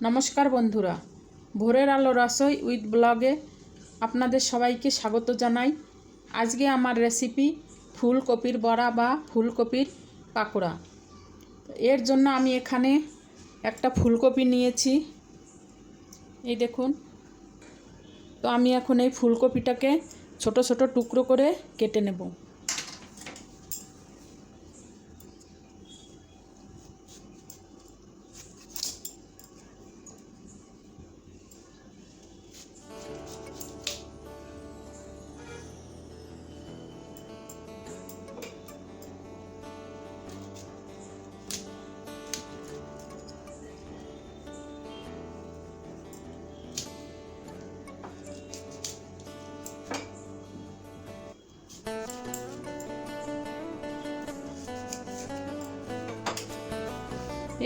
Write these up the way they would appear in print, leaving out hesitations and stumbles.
নমস্কার বন্ধুরা, ভোরের আলো রসোই উইথ ব্লগে আপনাদের সবাইকে স্বাগত জানাই। আজকে আমার রেসিপি ফুলকপির বড়া বা ফুলকপির পাকোড়া। এর জন্য আমি এখানে একটা ফুলকপি নিয়েছি, এই দেখুন। তো আমি এখন এই ফুলকপিটাকে ছোট ছোট টুকরো করে কেটে নেব।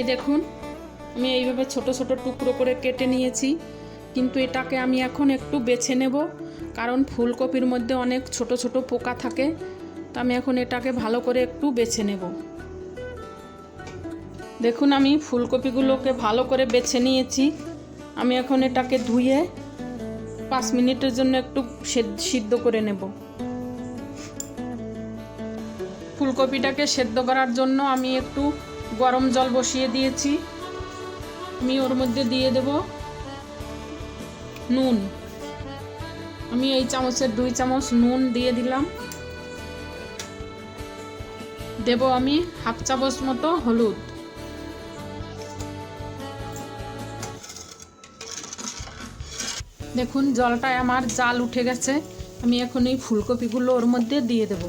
এই দেখুন, আমি এইভাবে ছোট ছোট টুকরো করে কেটে নিয়েছি, কিন্তু এটাকে আমি এখন একটু বেছে নেব, কারণ ফুলকপির মধ্যে অনেক ছোট ছোট পোকা থাকে। তো আমি এখন এটাকে ভালো করে একটু বেছে নেব। দেখুন, আমি ফুলকপিগুলোকে ভালো করে বেছে নিয়েছি। আমি এখন এটাকে ধুয়ে 5 মিনিটের জন্য একটু সিদ্ধ করে নেব। ফুলকপিটাকে সেদ্ধ করার জন্য আমি একটু গরম জল বসিয়ে দিয়েছি। আমি ওর মধ্যে দিয়ে দেব নুন। আমি এই চামচের 2 চামচ নুন দিয়ে দিলাম। দেব আমি 1/2 চামচ মতো হলুদ। দেখুন, জলটায় আমার জাল উঠে গেছে। আমি এখন এই ফুলকপিগুলো ওর মধ্যে দিয়ে দেব।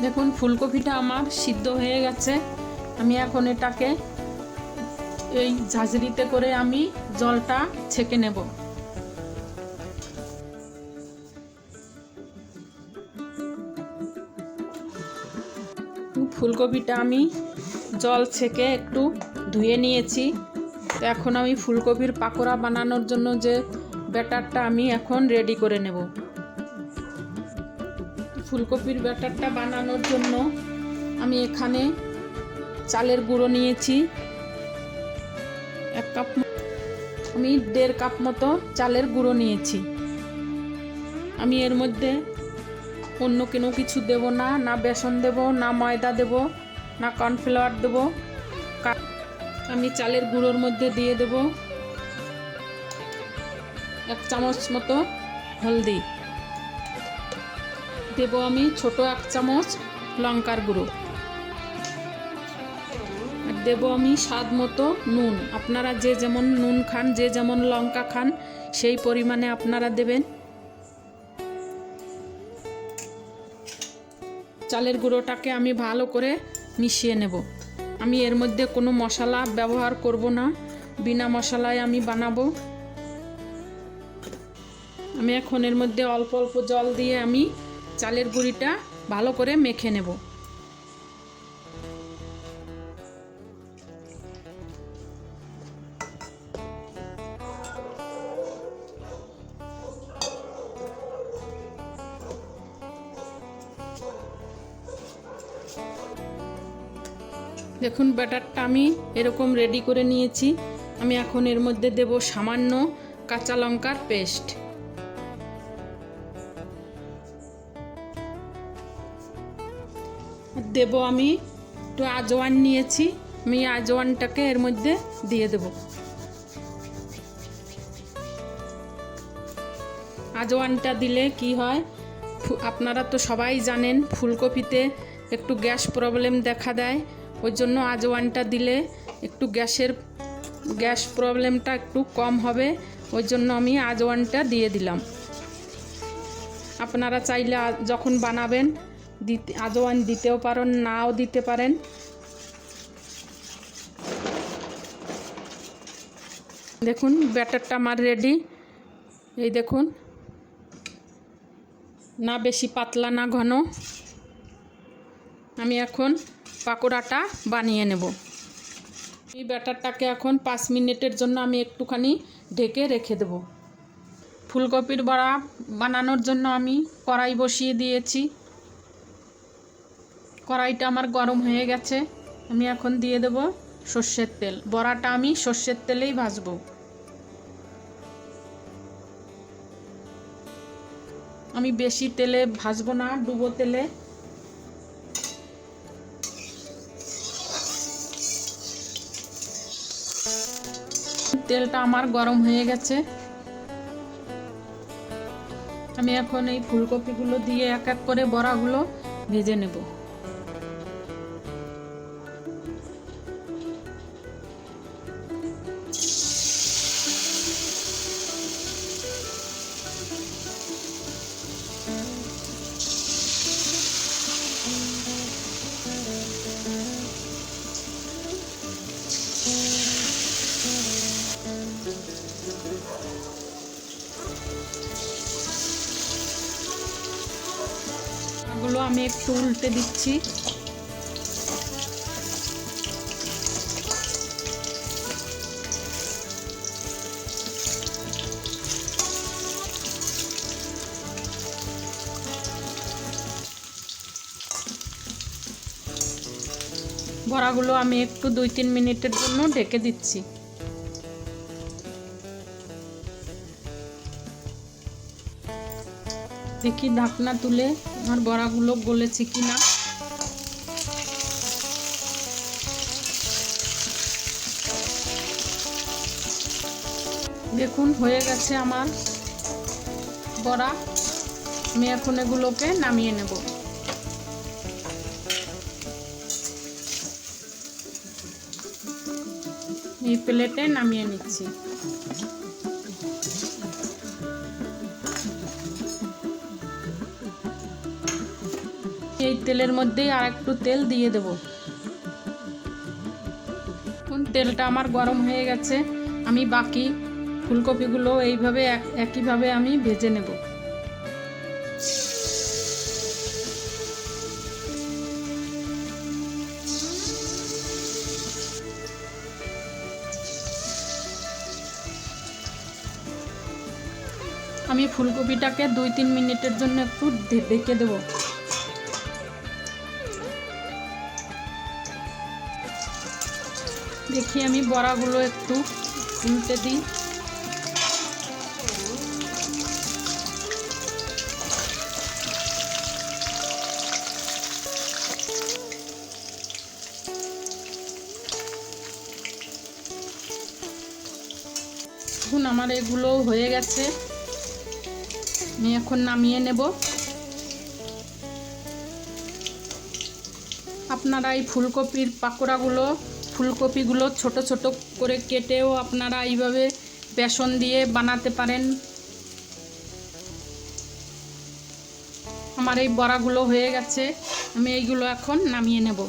দেখুন, ফুলকপিটা আমার সিদ্ধ হয়ে গেছে। আমি এখন এটাকে এই ঝাঁঝরিতে করে আমি জলটা ছেঁকে নেব। ফুলকপিটা আমি জল ছেঁকে একটু ধুয়ে নিয়েছি। তো এখন আমি ফুলকপির পাকোড়া বানানোর জন্য যে ব্যাটারটা আমি এখন রেডি করে নেব। ফুলকপির ব্যাটারটা বানানোর জন্য আমি এখানে চালের গুঁড়ো নিয়েছি 1 কাপ। আমি 1.5 কাপ মতো চালের গুঁড়ো নিয়েছি। আমি এর মধ্যে অন্য কোনো কিছু দেব না, না বেসন দেব, না ময়দা দেব, না কর্নফ্লাওয়ার দেব। আমি চালের গুঁড়োর মধ্যে দিয়ে দেব 1 চামচ মতো হলদি। দেব আমি ছোট 1 চামচ লঙ্কার গুঁড়ো। আর দেব আমি স্বাদ মতো নুন। আপনারা যে যেমন নুন খান, যে যেমন লঙ্কা খান, সেই পরিমাণে আপনারা দেবেন। চালের গুঁড়োটাকে আমি ভালো করে মিশিয়ে নেব। আমি এর মধ্যে কোনো মশলা ব্যবহার করব না, বিনা মশলায় আমি বানাবো। আমি এখন এর মধ্যে অল্প অল্প জল দিয়ে আমি চালের গুঁড়িটা ভালো করে মেখে নেব। দেখুন, ব্যাটারটা আমি এরকম রেডি করে নিয়েছি। আমি এখন এর মধ্যে দেব সামান্য কাঁচা লঙ্কার পেস্ট। দেব আমি একটু আজওয়ান নিয়েছি, আমি আজওয়ানটাকে এর মধ্যে দিয়ে দেব। আজওয়ানটা দিলে কি হয়, আপনারা তো সবাই জানেন ফুলকপিতে একটু গ্যাস প্রবলেম দেখা দেয়। ওই জন্য আজওয়ানটা দিলে একটু গ্যাস প্রবলেমটা একটু কম হবে। ওই জন্য আমি আজওয়ানটা দিয়ে দিলাম। আপনারা চাইলে যখন বানাবেন আজওয়ান দিতেও পারেন, নাও দিতে পারেন। দেখুন, ব্যাটারটা আমার রেডি। এই দেখুন, না বেশি পাতলা না ঘন। আমি এখন পাকোড়াটা বানিয়ে নেব। এই ব্যাটারটাকে এখন 5 মিনিটের জন্য আমি একটুখানি ঢেকে রেখে দেব। ফুলকপির বড়া বানানোর জন্য আমি কড়াই বসিয়ে দিয়েছি। কড়াইটা আমার গরম হয়ে গেছে। আমি এখন দিয়ে দেব সর্ষের তেল। বড়াটা আমি সর্ষের তেলেই ভাজবো। আমি বেশি তেলে ভাজবো না, ডুবো তেলে। তেলটা আমার গরম হয়ে গেছে। আমি এখন এই ফুলকপিগুলো দিয়ে এক এক করে বড়াগুলো ভেজে নেব। এগুলো আমি একটু উল্টে দিচ্ছি। বড়াগুলো আমি একটু 2-3 মিনিটের জন্য ঢেকে দিচ্ছি। দেখি ঢাকনা তুলে আমার বড়াগুলো গলেছে কিনা। দেখুন হয়ে গেছে আমার বড়া। আমি এখন এগুলোকে নামিয়ে নেব। এই প্লেটে নামিয়ে নিচ্ছি। এই তেলের মধ্যেই আর একটু তেল দিয়ে দেব। এখন তেলটা আমার গরম হয়ে গেছে। আমি বাকি ফুলকপিগুলো এইভাবে একইভাবে আমি ভেজে নেব। আমি ফুলকপিটাকে 2-3 মিনিটের জন্য একটু ঢেকে দেব। দেখি আমি বড়াগুলো একটু উল্টে দিই। এখন আমার এগুলো হয়ে গেছে। আমি এখন নামিয়ে নেব। আপনারা এই ফুলকপির ফুলকপিগুলো ছোট ছোট করে কেটেও আপনারা এইভাবে বেসন দিয়ে বানাতে পারেন। আমার এই বড়াগুলো হয়ে গেছে। আমি এইগুলো এখন নামিয়ে নেব।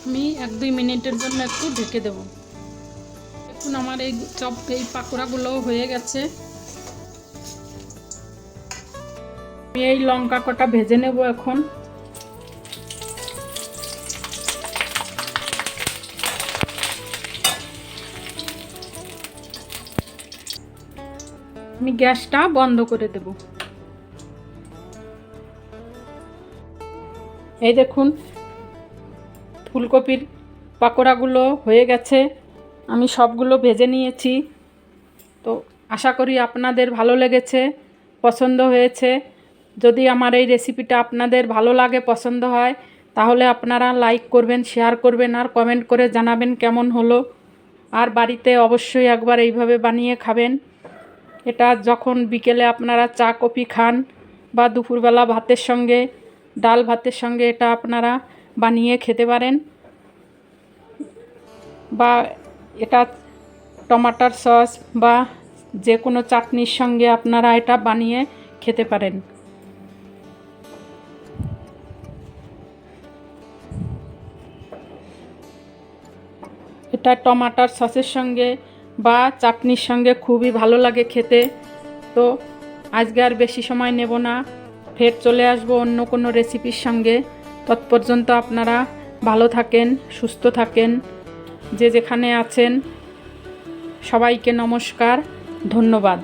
আমি 1-2 মিনিটের জন্য একটু ঢেকে দেব। দেখুন আমার এই পাকোড়াগুলো হয়ে গেছে। আমি এই লঙ্কা কটা ভেজে নেব এখন। আমি গ্যাসটা বন্ধ করে দেব। এই দেখুন ফুলকপির পাকোড়াগুলো হয়ে গেছে। আমি সবগুলো ভেজে নিয়েছি। তো আশা করি আপনাদের ভালো লেগেছে, পছন্দ হয়েছে। যদি আমার এই রেসিপিটা আপনাদের ভালো লাগে, পছন্দ হয়, তাহলে আপনারা লাইক করবেন, শেয়ার করবেন আর কমেন্ট করে জানাবেন কেমন হলো। আর বাড়িতে অবশ্যই একবার এইভাবে বানিয়ে খাবেন। এটা যখন বিকেলে আপনারা চা কফি খান বা দুপুরবেলা ভাতের সঙ্গে, ডাল ভাতের সঙ্গে এটা আপনারা বানিয়ে খেতে পারেন। বা এটা টমেটোর সস বা যে কোনো চাটনির সঙ্গে আপনারা এটা বানিয়ে খেতে পারেন। এটা টমাটার সসের সঙ্গে বা চাটনির সঙ্গে খুবই ভালো লাগে খেতে। তো আজকে আর বেশি সময় নেব না, ফের চলে আসবো অন্য কোনো রেসিপির সঙ্গে। তৎপর্যন্ত আপনারা ভালো থাকেন, সুস্থ থাকেন, যে যেখানে আছেন সবাইকে নমস্কার, ধন্যবাদ।